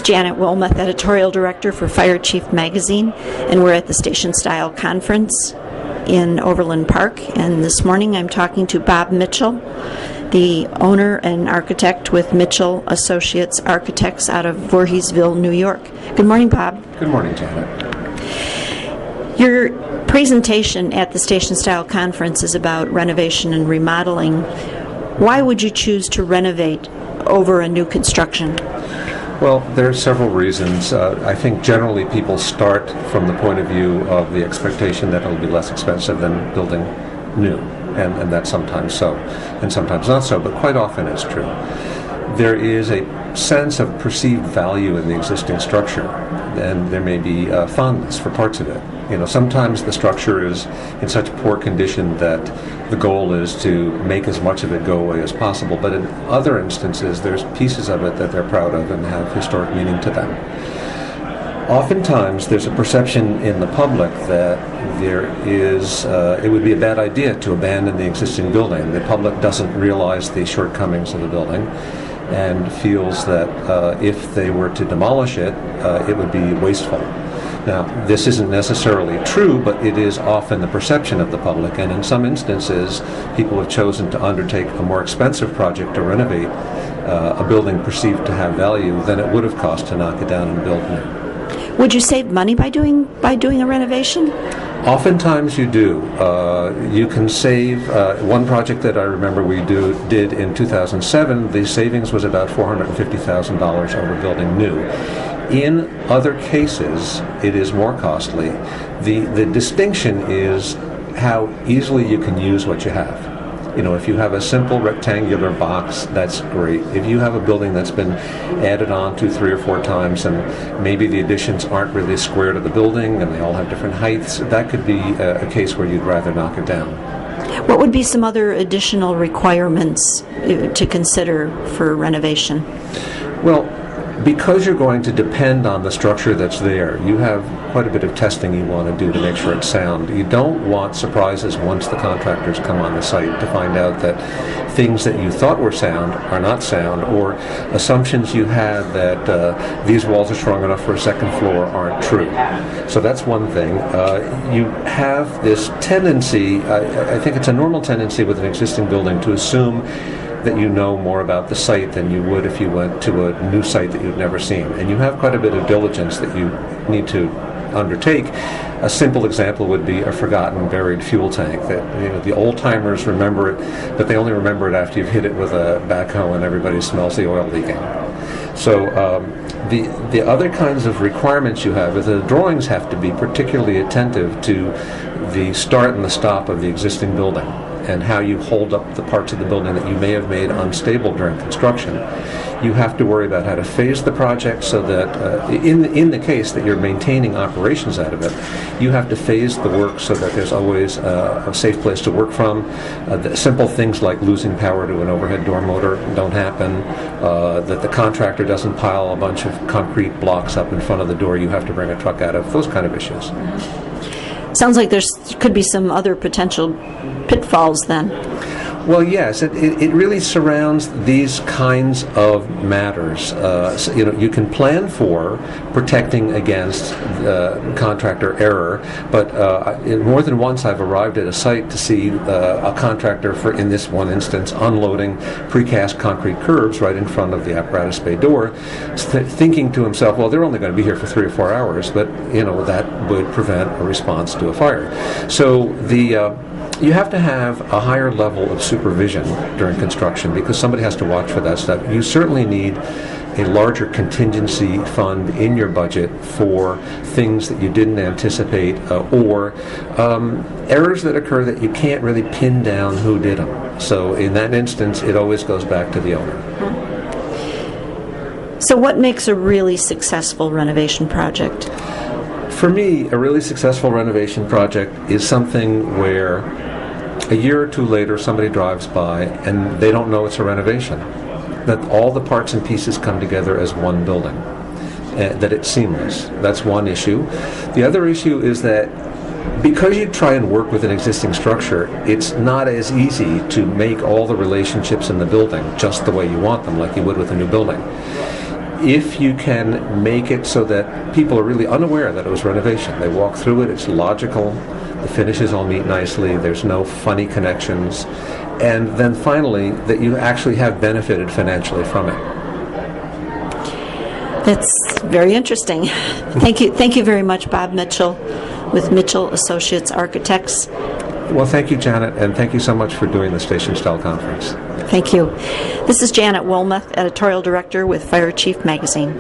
Janet Wilmoth, Editorial Director for Fire Chief Magazine, and we're at the Station Style Conference in Overland Park. And this morning I'm talking to Bob Mitchell, the owner and architect with Mitchell Associates Architects out of Voorheesville, New York. Good morning, Bob. Good morning, Janet. Your presentation at the Station Style Conference is about renovation and remodeling. Why would you choose to renovate over a new construction? Well, there are several reasons. I think generally people start from the point of view of the expectation that it'll be less expensive than building new, and that's sometimes so, and sometimes not so, but quite often it's true. There is a sense of perceived value in the existing structure, and there may be fondness for parts of it. You know, sometimes the structure is in such poor condition that the goal is to make as much of it go away as possible, but in other instances there's pieces of it that they're proud of and have historic meaning to them. Oftentimes there's a perception in the public that there is, it would be a bad idea to abandon the existing building. The public doesn't realize the shortcomings of the building and feels that if they were to demolish it, it would be wasteful. Now, this isn't necessarily true, but it is often the perception of the public, and in some instances, people have chosen to undertake a more expensive project to renovate a building perceived to have value than it would have cost to knock it down and build new. Would you save money by doing a renovation? Oftentimes you do. You can save. One project that I remember we did in 2007, the savings was about $450,000 over building new. In other cases, it is more costly. The distinction is how easily you can use what you have. You know, if you have a simple rectangular box, that's great. If you have a building that's been added on to 3 or 4 times and maybe the additions aren't really square to the building and they all have different heights, that could be a case where you'd rather knock it down. What would be some other additional requirements to consider for renovation? Well, because you're going to depend on the structure that's there, you have quite a bit of testing you want to do to make sure it's sound. You don't want surprises once the contractors come on the site to find out that things that you thought were sound are not sound, or assumptions you had that these walls are strong enough for a second floor aren't true. So that's one thing. You have this tendency, I think it's a normal tendency with an existing building, to assume that you know more about the site than you would if you went to a new site that you've never seen. And you have quite a bit of diligence that you need to undertake. A simple example would be a forgotten buried fuel tank that, you know, the old-timers remember it, but they only remember it after you've hit it with a backhoe and everybody smells the oil leaking. So the other kinds of requirements you have is the drawings have to be particularly attentive to the start and the stop of the existing building, and how you hold up the parts of the building that you may have made unstable during construction. You have to worry about how to phase the project so that, in the case that you're maintaining operations out of it, you have to phase the work so that there's always a safe place to work from. The simple things like losing power to an overhead door motor don't happen, that the contractor doesn't pile a bunch of concrete blocks up in front of the door you have to bring a truck out of, those kind of issues. Sounds like there could be some other potential pitfalls then. Well, yes, it really surrounds these kinds of matters. So, you know, you can plan for protecting against contractor error, but more than once I've arrived at a site to see a contractor, in this one instance, unloading precast concrete curbs right in front of the apparatus bay door, thinking to himself, well, they're only going to be here for 3 or 4 hours, but, you know, that would prevent a response to a fire. So you have to have a higher level of supervision during construction because somebody has to watch for that stuff. You certainly need a larger contingency fund in your budget for things that you didn't anticipate or errors that occur that you can't really pin down who did them. So in that instance, it always goes back to the owner. So what makes a really successful renovation project? For me, a really successful renovation project is something where a year or 2 later somebody drives by and they don't know it's a renovation, that all the parts and pieces come together as one building, that it's seamless. That's one issue. The other issue is that because you try and work with an existing structure, it's not as easy to make all the relationships in the building just the way you want them like you would with a new building. if you can make it so that people are really unaware that it was renovation. They walk through it, it's logical, the finishes all meet nicely, there's no funny connections, and then finally that you actually have benefited financially from it. That's very interesting. Thank you very much, Bob Mitchell with Mitchell Associates Architects. Well, thank you, Janet, and thank you so much for doing the Station Style Conference. Thank you. This is Janet Wilmoth, Editorial Director with Fire Chief Magazine.